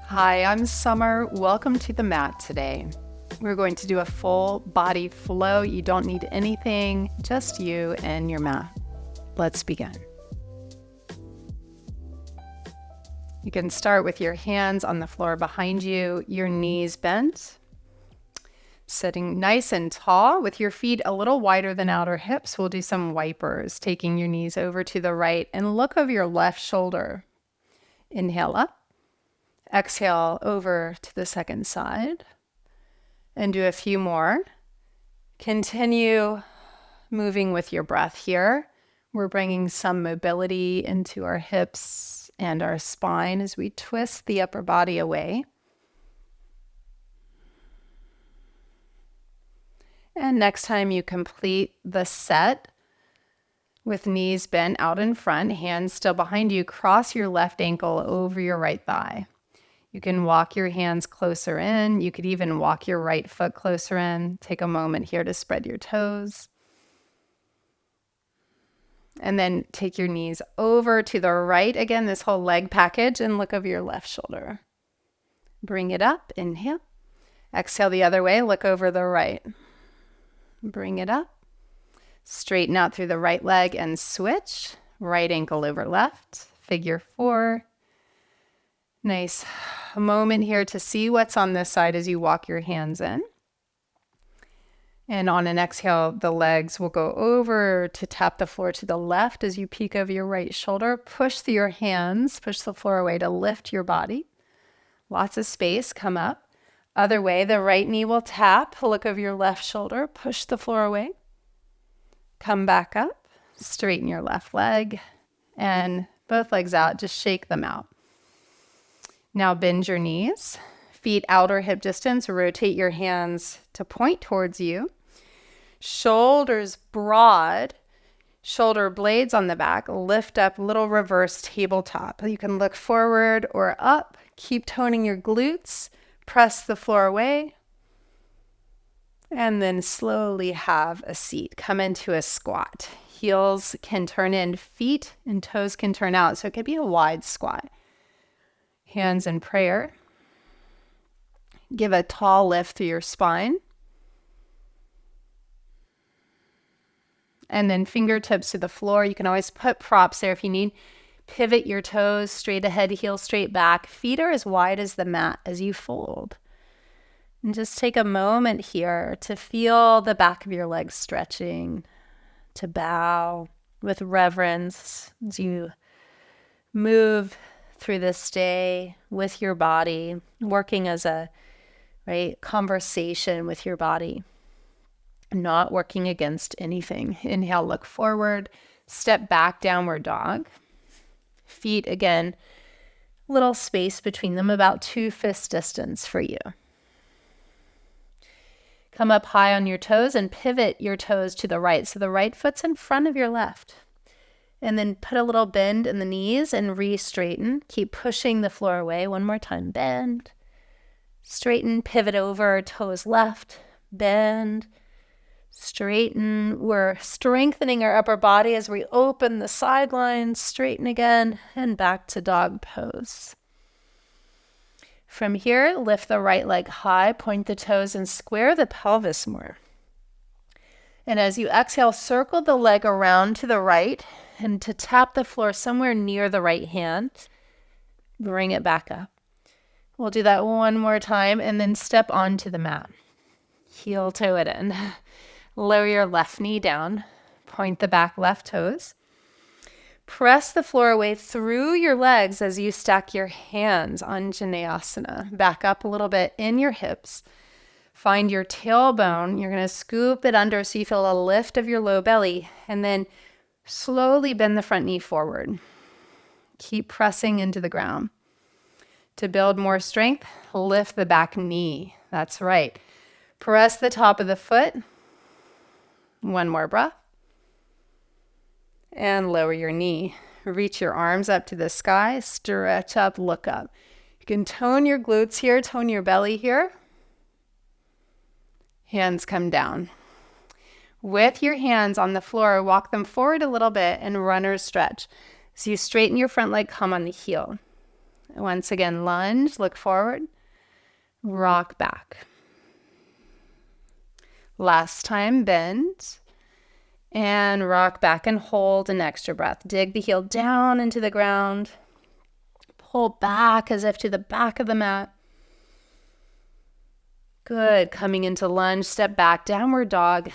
Hi, I'm Summer. Welcome to the mat today. We're going to do a full body flow. You don't need anything, just you and your mat. Let's begin. You can start with your hands on the floor behind you, your knees bent. Sitting nice and tall with your feet a little wider than outer hips. We'll do some wipers, taking your knees over to the right and look over your left shoulder. Inhale up. Exhale over to the second side and do a few more. Continue moving with your breath here. We're bringing some mobility into our hips and our spine as we twist the upper body away. And next time you complete the set with knees bent out in front, hands still behind you, cross your left ankle over your right thigh. You can walk your hands closer in. You could even walk your right foot closer in. Take a moment here to spread your toes. And then take your knees over to the right. Again, this whole leg package, and look over your left shoulder. Bring it up. Inhale. Exhale the other way. Look over the right. Bring it up. Straighten out through the right leg and switch. Right ankle over left. Figure 4. Nice moment here to see what's on this side as you walk your hands in. And on an exhale, the legs will go over to tap the floor to the left as you peek over your right shoulder. Push through your hands, push the floor away to lift your body. Lots of space, come up. Other way, the right knee will tap. Look over your left shoulder, push the floor away. Come back up, straighten your left leg, and both legs out, just shake them out. Now bend your knees, feet outer hip distance, rotate your hands to point towards you. Shoulders broad, shoulder blades on the back, lift up, little reverse tabletop. You can look forward or up, keep toning your glutes, press the floor away, and then slowly have a seat. Come into a squat. Heels can turn in, feet and toes can turn out, so it could be a wide squat. Hands in prayer. Give a tall lift through your spine. And then fingertips to the floor. You can always put props there if you need. Pivot your toes straight ahead, heel straight back. Feet are as wide as the mat as you fold. And just take a moment here to feel the back of your legs stretching, to bow with reverence as you move through this day with your body, working as a conversation with your body, not working against anything. Inhale, look forward, step back, downward dog. Feet again, little space between them, about 2 fist distance for you. Come up high on your toes and pivot your toes to the right. So the right foot's in front of your left. And then put a little bend in the knees and re-straighten. Keep pushing the floor away. One more time. Bend. Straighten. Pivot over. Toes left. Bend. Straighten. We're strengthening our upper body as we open the sidelines. Straighten again. And back to dog pose. From here, lift the right leg high. Point the toes and square the pelvis more. And as you exhale, circle the leg around to the right and to tap the floor somewhere near the right hand. Bring it back up. We'll do that one more time and then step onto the mat. Heel toe it in. Lower your left knee down. Point the back left toes. Press the floor away through your legs as you stack your hands on Janayasana. Back up a little bit in your hips. Find your tailbone. You're going to scoop it under so you feel a lift of your low belly, and then slowly bend the front knee forward. Keep pressing into the ground. To build more strength, lift the back knee. That's right. Press the top of the foot. One more breath. And lower your knee. Reach your arms up to the sky. Stretch up, look up. You can tone your glutes here, tone your belly here. Hands come down. With your hands on the floor, walk them forward a little bit and runner's stretch. So you straighten your front leg, come on the heel. Once again, lunge, look forward, rock back. Last time, bend and rock back and hold an extra breath. Dig the heel down into the ground. Pull back as if to the back of the mat. Good. Coming into lunge, step back, downward dog.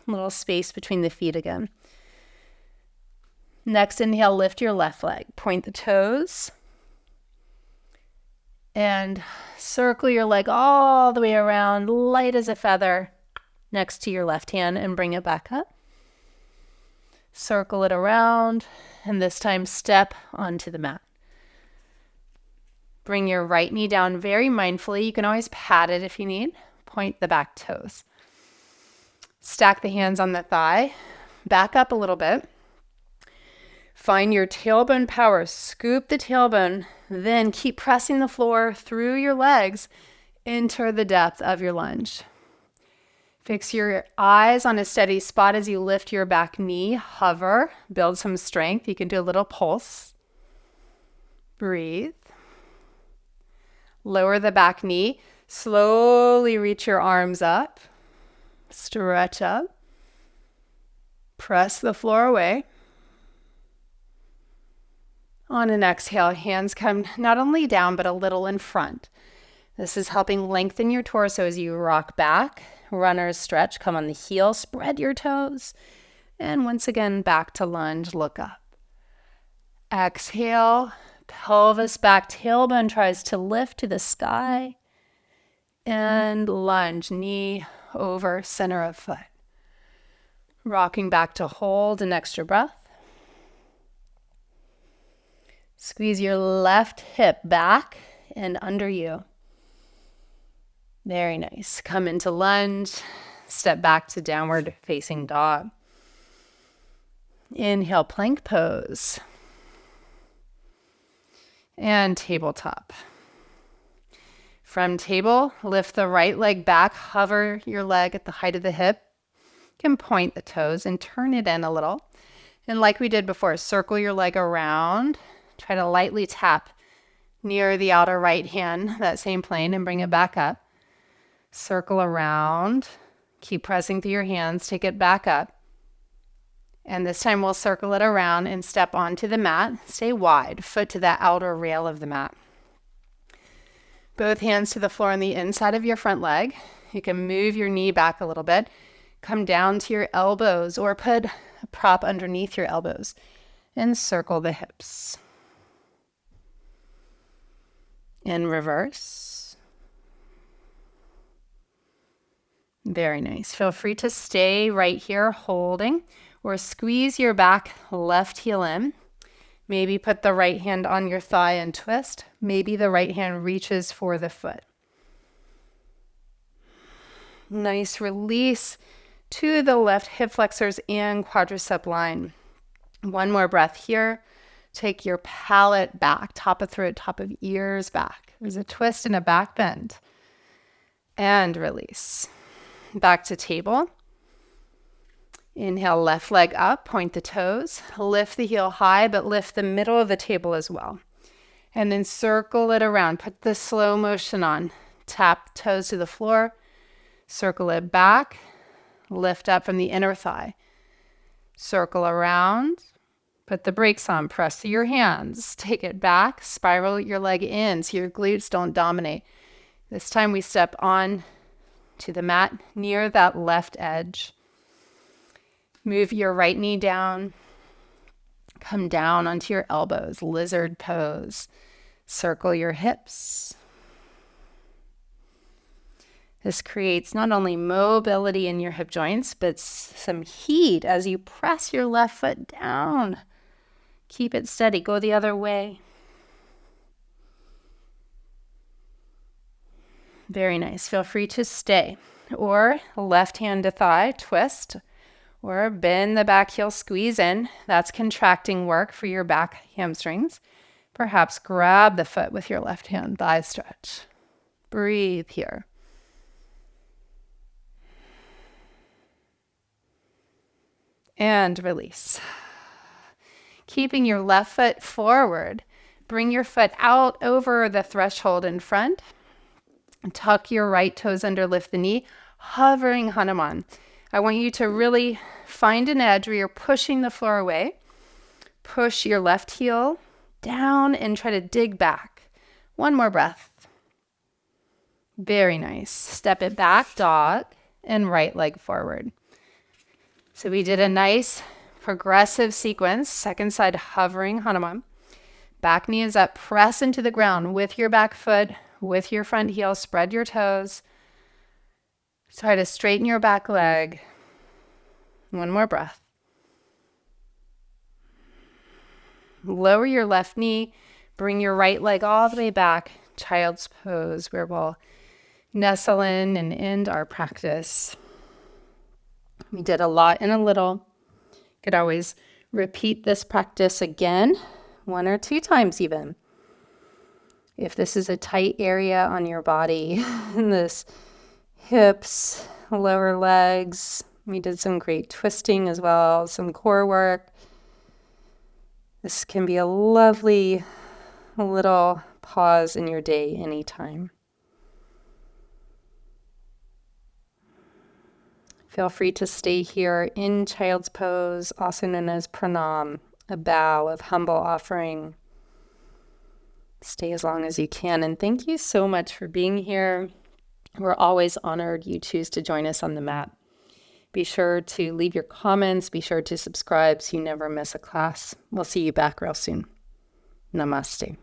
Little space between the feet again. Next inhale, lift your left leg. Point the toes. And circle your leg all the way around, light as a feather, next to your left hand, and bring it back up. Circle it around, and this time step onto the mat. Bring your right knee down very mindfully. You can always pat it if you need. Point the back toes. Stack the hands on the thigh. Back up a little bit. Find your tailbone power. Scoop the tailbone. Then keep pressing the floor through your legs. Enter the depth of your lunge. Fix your eyes on a steady spot as you lift your back knee. Hover. Build some strength. You can do a little pulse. Breathe. Lower the back knee. Slowly reach your arms up. Stretch up. Press the floor away. On an exhale, hands come not only down, but a little in front. This is helping lengthen your torso as you rock back. Runner's stretch, come on the heel, spread your toes. And once again, back to lunge, look up. Exhale, pelvis back, tailbone tries to lift to the sky. And lunge, knee over center of foot. Rocking back to hold an extra breath. Squeeze your left hip back and under you. Very nice. Come into lunge. Step back to downward facing dog. Inhale, plank pose. And tabletop. From table, lift the right leg back. Hover your leg at the height of the hip. You can point the toes and turn it in a little. And like we did before, circle your leg around. Try to lightly tap near the outer right hand, that same plane, and bring it back up. Circle around. Keep pressing through your hands. Take it back up. And this time we'll circle it around and step onto the mat. Stay wide, foot to the outer rail of the mat. Both hands to the floor on the inside of your front leg. You can move your knee back a little bit. Come down to your elbows or put a prop underneath your elbows and circle the hips. In reverse. Very nice. Feel free to stay right here holding or squeeze your back left heel in. Maybe put the right hand on your thigh and twist. Maybe the right hand reaches for the foot. Nice release to the left hip flexors and quadricep line. One more breath here. Take your palate back, top of throat, top of ears back. There's a twist and a back bend. And release. Back to table. Inhale, left leg up, point the toes. Lift the heel high, but lift the middle of the table as well. And then circle it around. Put the slow motion on. Tap toes to the floor. Circle it back. Lift up from the inner thigh. Circle around. Put the brakes on, press through your hands, take it back, spiral your leg in so your glutes don't dominate. This time we step on to the mat near that left edge. Move your right knee down, come down onto your elbows, lizard pose. Circle your hips. This creates not only mobility in your hip joints, but some heat as you press your left foot down. Keep it steady. Go the other way. Very nice. Feel free to stay. Or left hand to thigh, twist. Or bend the back heel, squeeze in. That's contracting work for your back hamstrings. Perhaps grab the foot with your left hand, thigh stretch. Breathe here. And release. Keeping your left foot forward, Bring your foot out over the threshold in front. Tuck your right toes under, lift the knee, hovering Hanuman. I want you to really find an edge where you're pushing the floor away. Push your left heel down and try to dig back. One more breath. Very nice. Step it back, dog, and right leg forward. So we did a nice progressive sequence. Second side, hovering Hanuman. Back knee is up. Press into the ground with your back foot, with your front heel. Spread your toes. Try to straighten your back leg. One more breath. Lower your left knee. Bring your right leg all the way back. Child's pose, where we'll nestle in and end our practice. We did a lot in a little. Could always repeat this practice again, 1 or 2 times even. If this is a tight area on your body, this hips, lower legs, we did some great twisting as well, some core work. This can be a lovely little pause in your day anytime. Feel free to stay here in child's pose, also known as pranam, a bow of humble offering. Stay as long as you can. And thank you so much for being here. We're always honored you choose to join us on the mat. Be sure to leave your comments. Be sure to subscribe so you never miss a class. We'll see you back real soon. Namaste.